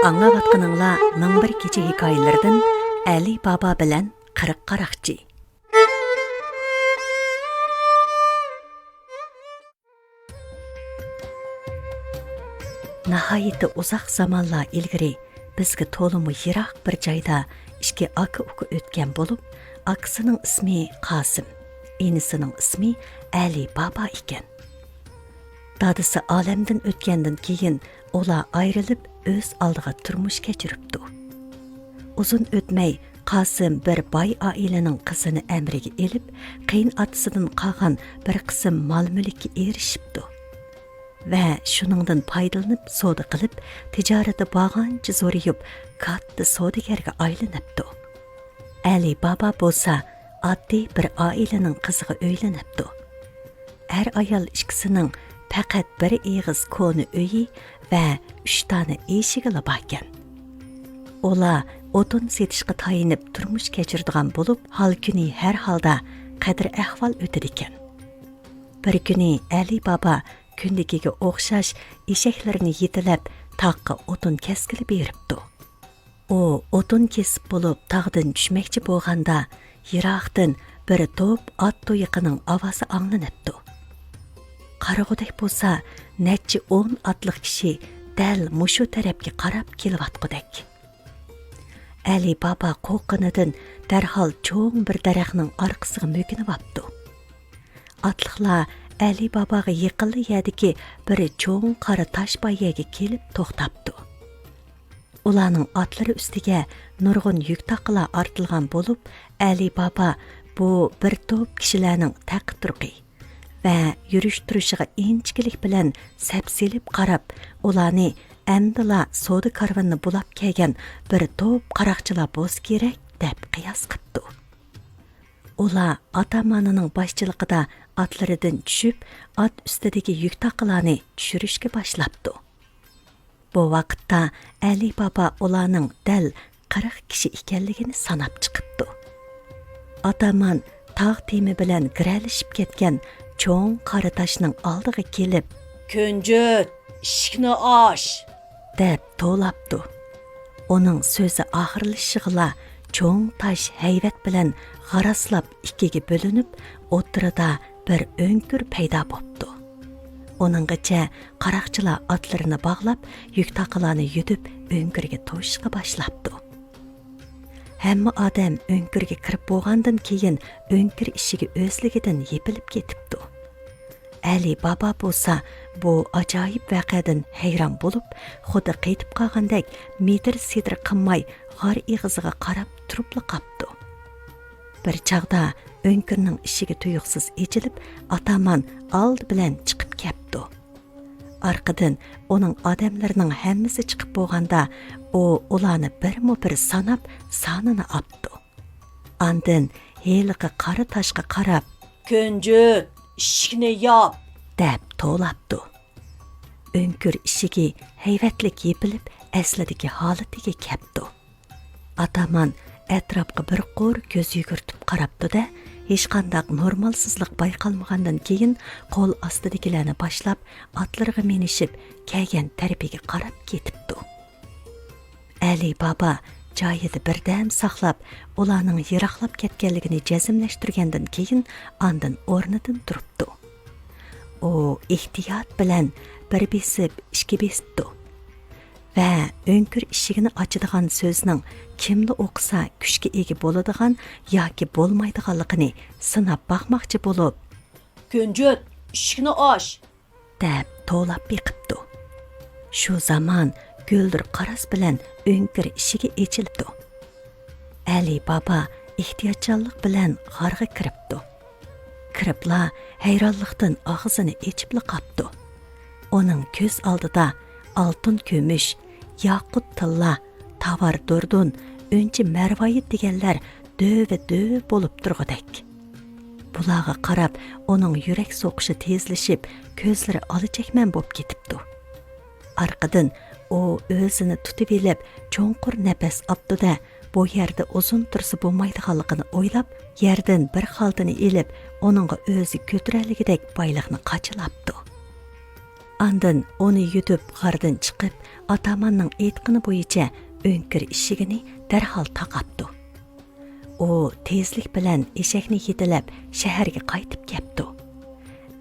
Аңлаватқаныңла мың бір кече хикаялардан Әли Баба білән қырық қарақчы. Нахайеті ұзақ заманла ilgari bizga to'limu yiroq bir joyda ikki aka-uka o'tgan bo'lib, akasining ismi Qasim, enisining ismi Ali Baba ekan. Dadisi olamdan o'tgandan keyin ular ayrilib o'z oldiga turmush kechiribdi. Uzun o'tmay Qasim bir boy oilaning qizini amriga elib, qiyin otasidan qolgan bir qism mol-mulkka erishibdi. Va shuningdan foydalanib savdo qilib, tijorati bag'ancha zo'rayib, katta savdogarga aylanibdi. Ali Baba bo'lsa, oddiy bir oilaning qiziga uylanibdi. Har ayol ikkisining faqat bir eg'iz koni uyi va 3 dona eshigi bor ekan. Ular o'tin setishga tayinib turmush kechiradigan bo'lib, hal kuni har holda qadr ahvol o'tadi ekan. Bir kuni Ali Baba kundikiga o'xshash eshaklarini yetilab taqqa o'tin keskilib beribdi. U o'tin kesib bo'lib tog'dan tushmoqchi bo'lganda, yiroqdan bir to'p ot to'yiqining ovozi anglanibdi. Qarag'udak bo'lsa, necha 10 otliq kishi dal mushu tarafga qarab kelayotgudek. Ali Baba qo'rqqanidan darhol cho'ng bir daraxtning orqasiga mo'kinib olibdi. Otliqlar Ali Babaga yaqinli yerdagi bir cho'ng qora tosh poyaga kelib to'xtabdi. Ularning otlari ustiga nurg'un yuk taqalar ortilgan bo'lib, Ali Baba bu bir to'p kishilarning taqib turqi va yurish turishiga inchkilik bilan sapsilib qarab, ularni amdila savdo karvonini bulab kelgan bir to'p qaroqchilar bo'z kerak deb qiyos qildi. Ular atamanining boshchiligida atlaridan tushib, at ustidagi yuk taqalarni tushirishga boshlabdi. Bu vaqtda Ali Baba ularning dal 40 kishi ekanligini sanab chiqibdi. Ataman tog' temi bilan giralishib ketgan cho'ng qora toshning oldiga kelib, "Kunjut, ishikni och!" deb to'labdi. Uning so'zi oxirlashiga cho'ng tosh hayvat bilan g'araslab ikkiga bo'linib, o'tirida bir o'nkur paydo bo'ldi. Uninggacha qaroqchilar otlarini bog'lab, yuk taqalarni yutib, o'nkurga to'shishga boshlabdi. Hamma odam o'nkurga kirib bo'lgandan keyin o'nkur eshigi o'zligidan yepilib ketibdi. Ali Baba bo'lsa, bu ajoyib voqeadan hayron bo'lib, xuddi qaytib qolgandek metr-sidr qilmay g'or eg'iziga qarab turib qolibdi. Bir chaqda o'nkurning eshigi tuyuqsiz echilib, ataman old bilan chiqib ketdi. Arqadan uning odamlarining hammasi chiqib bo'lganda, u ularni birma-bir sanab, sonini oldi. Andin heliqi qora toshga qarab, "Kunjut, ishikni yop!" deb to'labdi. O'nkur ishigi hayvatlik yepilib, aslidagi holatiga keldi. Ataman atrofga bir qo'r ko'z yugurtib qarabdi-da, hech qanday normalsizlik bayqalmagandan keyin qo'l ostidagilarni boshlab, otlariga minishib, kelgan tarafiga qarab ketibdi. Ali Baba joyida birdam saqlab, ularning yiroqlab ketganligini jazmlashtirgandan keyin andin o'rnidan turibdi. U ehtiyot bilan bir besib, ikki besibdi. Va o'nkur ishigini ochadigan so'zning kimni o'qisa kuchga ega bo'ladigan yoki bo'lmaydiganligini sinab boqmoqchi bo'lib, "Kunjut, ishikni och!" deb to'lab yiqibdi. Shu zamon guldir qaras bilan o'nkur ishigi echildi. Ali Baba ehtiyotchanlik bilan g'orga kiribdi. Kiribla hayronlikdan og'zini echib qolibdi. Uning ko'z oldida oltin kumush, yaqut tilla, tovar durdun, o'nchi marvoyit deganlar döv bo'lib turg'udek. Bularga qarab, uning yurak so'qishi tezlashib, ko'zlari olachakman bo'lib ketibdi. Arqadan u o'zini tutib elib, cho'nqur nafas oldi-da, bu yerda uzun tursa bo'lmaydiganligini o'ylab, yerdan bir xaltini elib, uningga o'zi ko'tiraligidek boyliqni qachilabdi. Andın onu yutib g'ardan chiqib, atamanning aytqini bo'yicha o'nkir ishigini darhol taqabdi. U tezlik bilan eshakni yetilab shaharga qaytib kelibdi.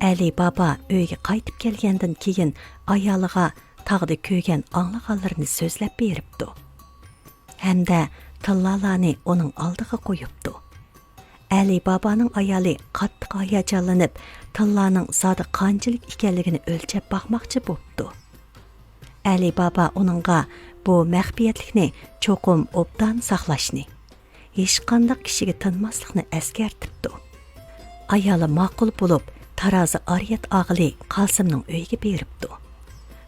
Ali Baba uyga qaytib kelgandan keyin ayoliga tog'da ko'ygan anglag'anlarini so'zlab beribdi. Hamda tillalarni uning oldiga qo'yibdi. Ali Babaning ayoli qattiq hayajonlanib, tillarning zodi qanchalik ekanligini o'lchab baxmoqchi bo'libdi. Ali Baba uningga bu maxfiyatlikni cho'qim obdan saqlashni, hech qanday kishiga tinmaslikni eskartibdi. Ayoli ma'qul bo'lib, tarozi Ariyat og'ili Qosimning uyiga beribdi.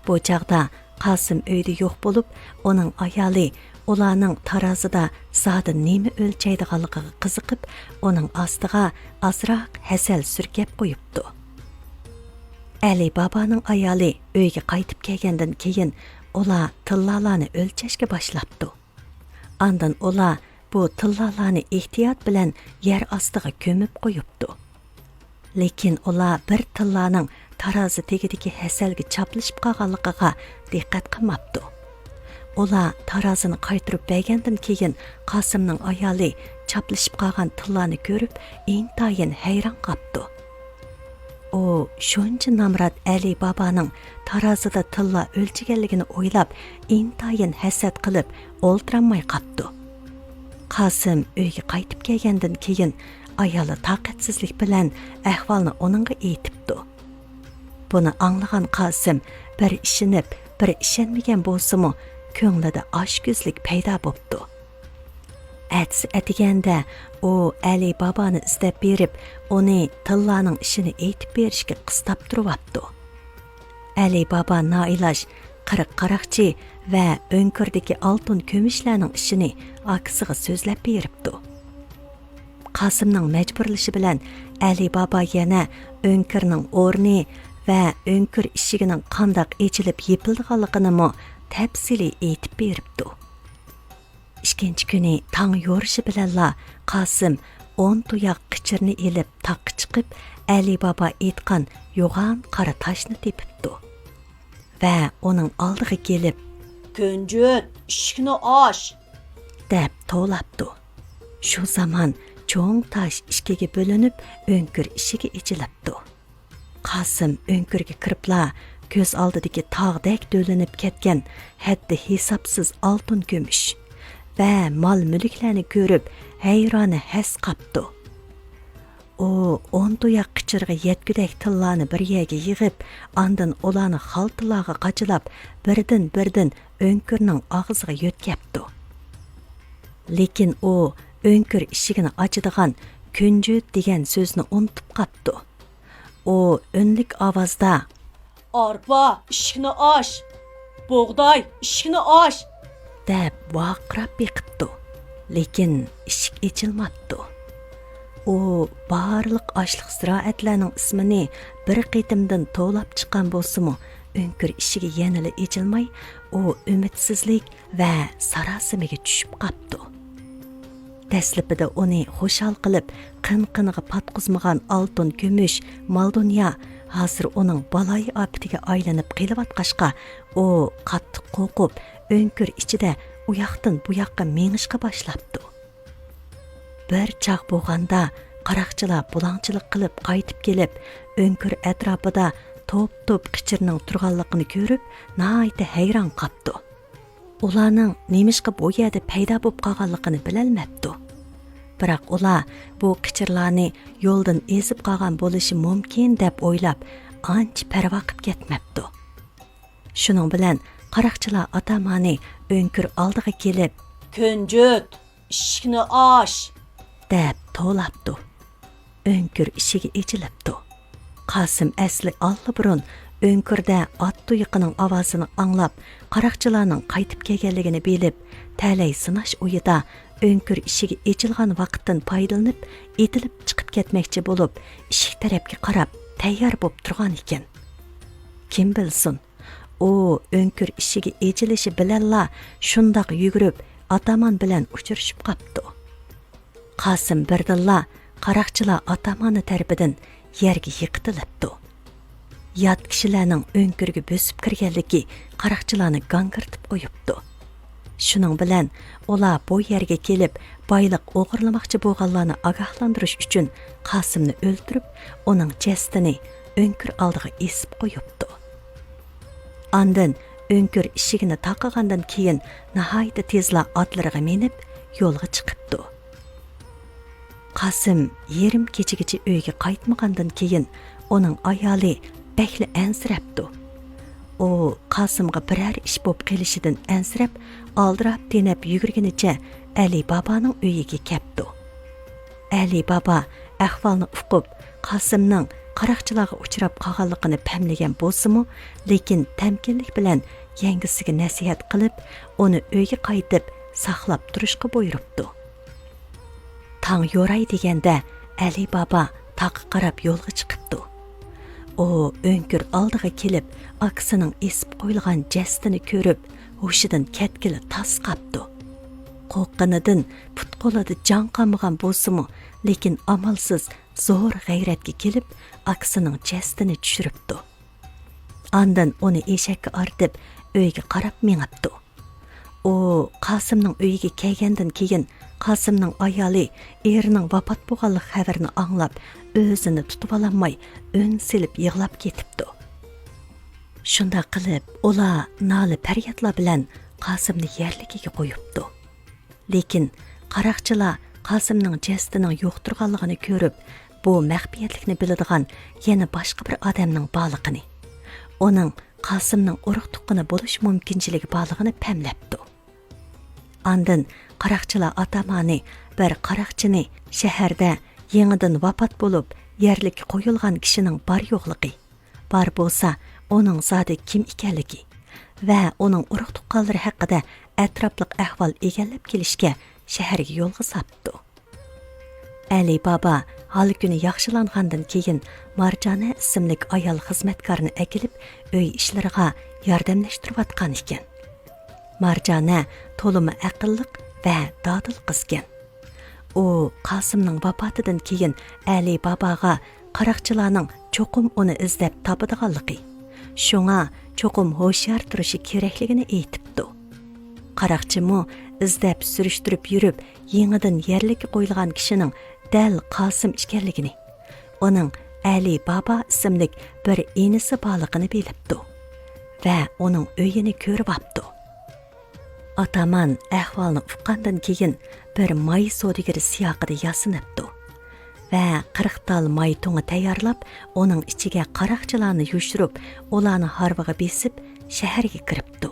Bu chaqda Qosim uyda yo'q bo'lib, uning ayoli ularning tarozida zodi nima o'lchaydiganligiga qiziqib, uning ostiga azroq hasal surkab qo'yibdi. Ali Babaning ayoli uyga qaytib kelgandan keyin ular tillalarni o'lchashga boshlabdi. Andan ular bu tillalarni ehtiyot bilan yer ostiga ko'mib qo'yibdi. Lekin ular bir tillaning tarozi tagidagi hasalga chaplashib qolganligiga diqqat qilmabdi. Ular tarozini qaytirib bergandan keyin Qosimning ayoli chaplashib qolgan tillarni ko'rib, intayin hayron qolibdi. U shuncha namrat Ali Babaning tarozida tilla o'lchaganligini o'ylab, intayin hasad qilib, o'ltiramay qolibdi. Qosim uyga qaytib kelgandan keyin ayoli taqatsizlik bilan ahvolni uningga aytibdi. Buni anglagan Qosim bir ishinib, bir ishonmagan bo'lsa-mu, ko'nglida oshkuzlik paydo bo'libdi. Atsi atiganda u Ali Babani izlab berib, uni tillarning ishini aytib berishga qistab turibdi. Ali Baba noiloj 40 qaroqchi va o'nkirdagi oltin ko'mishlarning ishini akasiga so'zlab beribdi. Qosimning majburlashi bilan Ali Baba yana o'nkirning o'rni va o'nkir ishigining qandoq echilib yepilganligini tafsili aytib beribdi. Ikkinchi kuni tong yo'rishi bilanla Qosim 10 tuyoq qichirni elib taqqa chiqib, Ali Baba aytgan yo'g'on qora toshni tepibdi. Va uning oldiga kelib, "Kunjut, ishkini osh!" deb to'labdi. Shu zamon cho'ng tosh ikkiga bo'linib, o'nkir ishiga ichilibdi. Qosim o'nkirga kiribla ko'z oldidagi tog'dek do'linib ketgan haddi hisobsiz oltin kumush va mol mulklarni ko'rib hayroni has qapdi. U 10 tuyoq qichirga yetgudak tillarni bir yerga yig'ib, ondan ularni xaltalarga qachilab, birdan o'nkirning og'ziga yo'tkapdi. Lekin u o'nkir ishigini ochadigan kunjut degan so'zni unutib qapti. U o'nlik ovozda "Arpa, ishkini osh! Bug'doy, ishkini osh!" deb vaqirab beqibdi. Lekin ishik echilmabdi. U barliq ochliq ziroatlarning ismini bir qitimdan to'lab chiqqan bo'lsa-mu, o'nkir ishiga yanada echilmay, u umidsizlik va sarosimiga tushib qapti. Dastlabida uni xushal qilib, qin-qiniga patqizmagan oltin kumush, mol dunyo hozir uning baloyi opatiga aylanib qelyotqashqa, u qattiq qo'rqib, o'nkir ichida u yoqdan bu yoqqa mengishga boshlabdi. Bir chaq bo'lganda qaroqchilar bulangchilik qilib qaytib kelib, o'nkir atrofida to'p qichirning turganligini ko'rib, nihoyatda hayron qolibdi. Ularning nemishqa bu yerda paydo bo'lib qolganligini bilolmabdi. Biroq ular bu qichirlarni yo'ldan ezib qolgan bo'lishi mumkin deb o'ylab, ancha parvo qilib ketmabdi. Shuning bilan qaroqchilar atamani o'nkir oldiga kelib, "Kunjut, ishkini osh!" deb to'labdi. O'nkir ishiga echilibdi. Qosim asli allaburun o'nkirda ot tuyiqining ovozini anglab, qaroqchilarning qaytib kelganligini bilib, talay sinash o'yida o'nkir ishiga echilgan vaqtdan foydalanib, etilib chiqib ketmoqchi bo'lib, eshik tarafga qarab tayyor bo'lib turgan ekan. Kim bilsin, u o'nkir ishiga echilishi bilanla shundoq yugurib, ataman bilan uchrashib qopdi. Qosim birdilla qaroqchilar atamani tarafidan yerga yiqitilibdi. yat kishilarning o'nkirga bösüp kirganligi qaraqchilarni gangirtib qo'yibdi. Shuning bilan ular bu yerga kelib, boyliq o'g'irlamoqchi bo'lganlarni ogohlantirish uchun Qosimni o'ldirib, uning jasadini o'nkir oldiga esib qo'yibdi. Ondan o'nkir eshigini taqagandan keyin nihoyatda tezla otlariga minib, yo'lga chiqibdi. Qosim yerim kechagacha uyga qaytmagandan keyin uning ayoli bakli ansirabdi. U Qosimga biror ish bo'lib kelishidan ansirab, aldirab denib yugurgunicha Ali boboning uyiga kelibdi. Ali bobo ahvolni uqib, Qosimning qaraqchilarga uchrab qolganligini pamlagan bo'lsa-mu, lekin tamkinlik bilan yangisiga nasihat qilib, uni uyga qaytib saqlab turishga buyuribdi. Tang yo'ray deganda Ali bobo taqqa qarab yo'lga chiqibdi. U o'nkir oldiga kelib, akasining esib qo'yilgan jasadini ko'rib, hushidan ketgili tas qapdi. Qo'rqqanidan put-qo'lida jon qolmagan bo'lsa-mu, lekin amalsiz zo'r g'ayratga kelib, akasining jasadini tushiribdi. Ondan uni eshakka ortib, uyga qarab mengibdi. U Qosimning uyiga kelgandan keyin Qosimning ayoli erining vafot bo'lganlik xabarini anglab, o'zini tutib ololmay, ön silib yig'lab ketibdi. Shunda qilib, ular noli faryodlar bilan Qosimni yerligiga qo'yibdi. Lekin qaraqchilar Qosimning jasadining yo'q turganligini ko'rib, bu maxfiyatlikni biladigan yana boshqa bir odamning borligini, uning Qosimning urug' tuqqani bo'lish mumkinchiligi borligini pamlabdi. Ondan qaraqchilar atamani bir qaraqchini shaharda yangidan vafot bo'lib, yerlikka qo'yilgan kishining bor yo'qligi, bor bo'lsa, uning zodi kim ekanligi va uning urug' tuqqanlari haqida atrofliq ahvol egallab kelishga shaharga yo'lga sapdi. Ali bobo hal kuni yaxshilangandan keyin Marjona ismli ayol xizmatkorni akilib, uy ishlariga yordamlashtirayotgan ekan. Marjona to'limi aqlliq va dodil qizgan. U Qosimning vafotidan keyin Ali boboga qaraqchilarning cho'qim uni izlab topadiganligi, shunga cho'qim ho'shyor turishi kerakligini aytibdi. Qaraqchimi izlab surishtirib yurib, yangidan yerlikka qo'yilgan kishining dal Qosim ekanligini, uning Ali bobo ismli bir inisi borligini bilibdi va uning uyini ko'rib olibdi. Ataman ahvolni uqqandan keyin bir may sodigiri siyoqida yasinibdi va 40 tal may to'ngi tayyorlab, uning ichiga qaraqchilarni yushirib, ularni harvaga besib, shaharga kiribdi.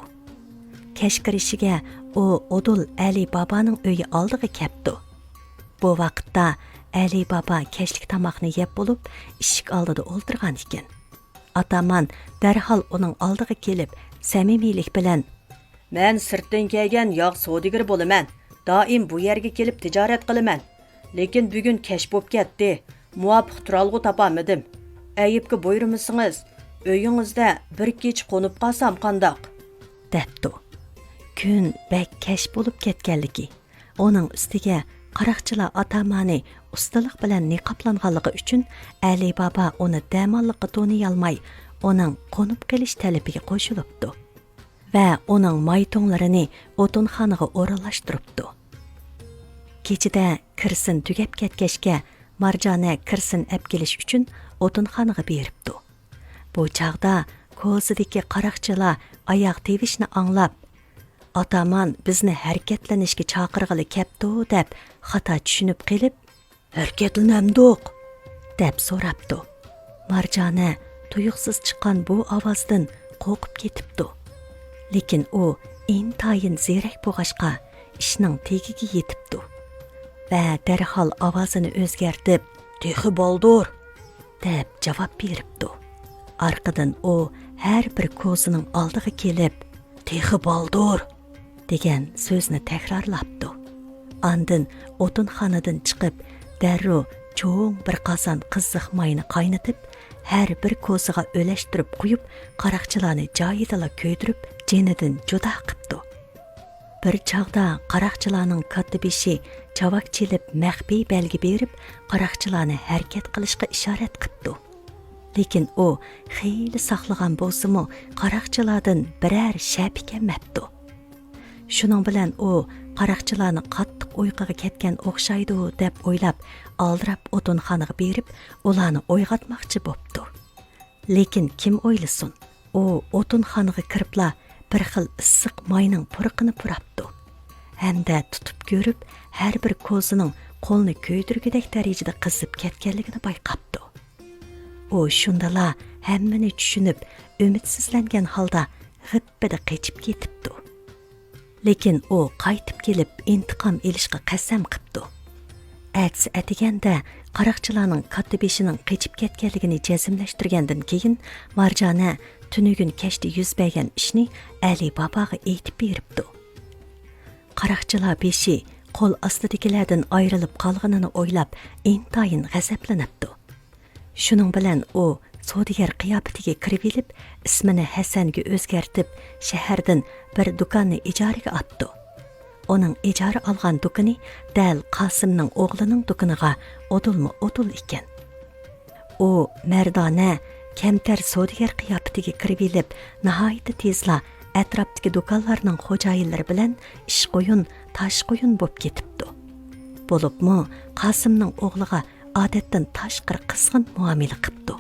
Kech kirishiga u Odul Ali boboning uyi oldiga kelibdi. Bu vaqtda Ali bobo kechlik tomoqni yeb bo'lib, eshik oldida o'ltirgan ekan. Ataman darhol uning oldiga kelib, samimiylik bilan: "Men sirtdan kelgan yog' savdogari bo'laman. Doim bu yerga kelib tijorat qilaman. Lekin bugun kech bo'lib ketdi. Muvofiq turalg'u topolmadim. Ayibga buyurmasangiz, uyingizda bir kech qo'nib qolsam qandoq?" debdi. Kun bak kech bo'lib ketganligi, uning ustiga qaraqchilar atamani ustalik bilan niqoblanganligi uchun Ali bobo uni damonliqqa to'niy olmay, uning qo'nib qelish talabiga qo'shilibdi va uning maytonlarini o'tinxonaga o'rinlashtiribdi. Kechida kirsin tugab ketgachga Marjona kirsin olib kelish uchun o'tinxonaga beribdi. Bu chaqda ko'zidagi qaraqchilar oyoq tevishni anglab, "Ataman bizni harakatlanishga chaqirg'ili kepti" deb xato tushunib qilib, "Harakatlanamdiq" deb so'rabdi. Marjona tuyuqsiz chiqqan bu ovozdan qo'rqib ketibdi. Lekin u intayin ziyrak bo'lg'ashqa ishning tegiga yetibdi va darhol ovozini o'zgartib, "Texi boldur" deb javob beribdi. Arqadan u har bir ko'zining oldiga kelib, "Texi boldur" degan so'zni takrorlabdi. Ondan o'tinxonadan chiqib, darrov cho'ng bir qozon qizziq mayni qaynatib, har bir ko'ziga o'lashtirib qo'yib, qaraqchilarni joyidala ko'ydirib, jenidan judo qilibdi. Bir chog'da qaraqchilarning katibishi chavak chelib maxfiy belgi berib, qaraqchilarni harakat qilishga ishorat qilibdi. Lekin o xeyli saqlagan bolsa-mı, qaraqçılardan birər şəp ekanmapdı. Şunun bilan o qaraqçılarni qattiq uyquga ketgan o'xshaydi deb o'ylab, aldirab o'tinxonaga berib, ularni o'yg'atmoqchi bo'pti. Lekin kim o'ylasin, o o'tinxonaga kiribla bir xil issiq mayning purqini purapdi. Hamda tutib ko'rib, har bir ko'zining qo'lni ko'ydirgidek darajada qizib ketganligini bayqabdi. O shundala hammani tushunib, umidsizlangan holda g'ippada qechib ketibdi. Lekin o qaytib kelib intiqom elishga qasam qilibdi. Atsi atiganda qaraqchilarning katta beshining qechib ketganligini jazmlashtirgandan keyin Marjona tunugun kechda yuz bergan ishni Ali Babaga aytib beribdi. Qaraqchilar beshi qo'l ostidagilardan ayrilib qolganini o'ylab intayin g'azablanibdi. Shuning bilan o savdogar qiyofatiga kirib elib, ismini Hasanga o'zgartib, shahardan bir do'konni ijaraga oldi. Onun ijara olgan do'koni dal Qosimning o'g'lining do'koniga o'dul ekan. O mardona, kamtar savdogar qiyofatiga kirib elib, nihoyatda tezla atrofdagi do'konlarning xo'jayinlari bilan ish qo'yun, tosh qo'yun bo'lib ketibdi. Bo'libmi, Qosimning o'g'liga odatdan tashqir qizg'in muomala qilibdi.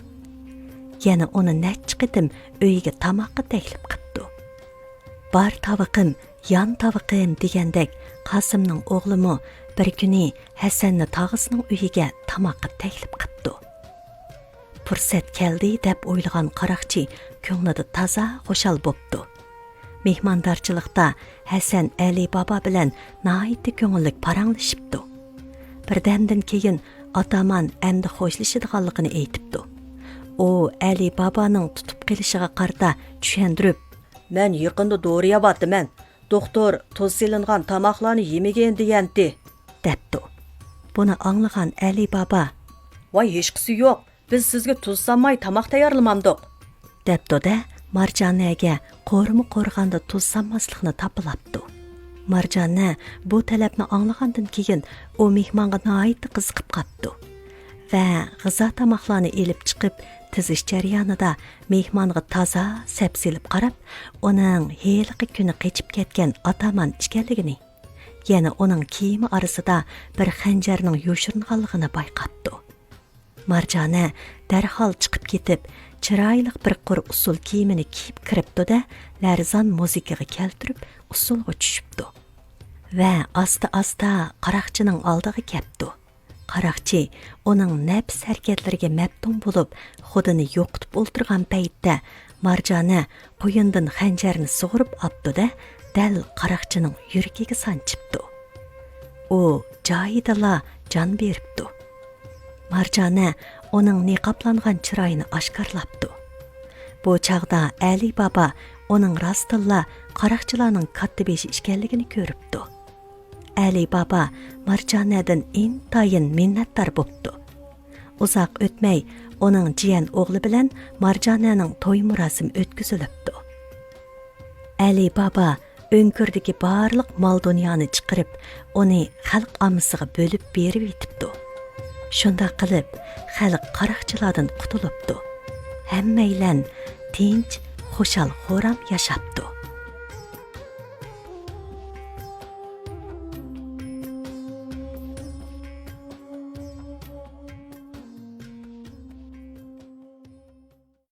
Yana uni necha qitim uyiga tamoqqa taklif qilibdi. Bar taviqim, yan taviqim degandek Qosimning o'g'limi bir kuni Hasanni tog'isining uyiga tamoqqa taklif qilibdi. Fursat keldi deb o'ylagan qaraqchi ko'nglida toza xo'shal bo'pti. Mehmondorchilikda Hasan Ali Baba bilan nihoyatda ko'ngillik paranglashibdi. Birdamdan keyin ataman endi xo'shlashadiganligini aytibdi. O Ali Babaning tutib kelishiga qarta tushundirib, "Men yaqinda dori yabatdiman. Doktor tuz silingan tamoqlarni yemagan deganti", debdi. Buni anglagan Ali Baba, "Voy, hech qisi yo'q. Biz sizga tuz solmay tamoq tayyorlamadik", debdi-da Marjonaga qo'rmi qo'rganda tuz solmaslikni tapilabdi. Marjona bu talabni anglagandan keyin o mehmonga nihoyatda qiziqib qoldi va g'izo tamoqlarni elib chiqib tizish jarayonida mehmonga toza sapsilib qarab, uning heliqi kuni qechib ketgan ataman ichganligini, yana uning kiyimi orasida bir xanjarning yoshiringanligini bayqabdi. Marjona darhol chiqib ketib, chiroyli bir qur usul kiyimini kiyib kiribdi-da, larzon musiqaga keltirib usulga tushibdi. Va asta-asta qaraqchining oldiga kelibdi. Qaraqchi uning nafs harakatlariga maftun bo'lib, xudini yo'qitib o'ltirgan paytda Marjona qo'yindan xanjarni sug'urib oldi-da, dal qaraqchining yuragiga sanchibdi. U joyidala jon beribdi. Marjona uning niqoblangan chiroyini oshkorlabdi. Bu chaqda Ali Baba uning rostilla qaraqchilarning katta beshi ekanligini ko'ribdi. Ali Baba Marjonadan intayin minnatdor bo'pti. Uzoq o'tmay uning jiyan o'g'li bilan Marjonaning to'y murosimi o'tkazilibdi. Ali Baba o'nkirdagi barliq mol dunyoni chiqarib, uni xalq ommasiga bo'lib berib yetibdi. Shunda qilib, xalq qaraqchilardan qutulibdi. Hammaylan tinch, xushal xo'ram yashapdi.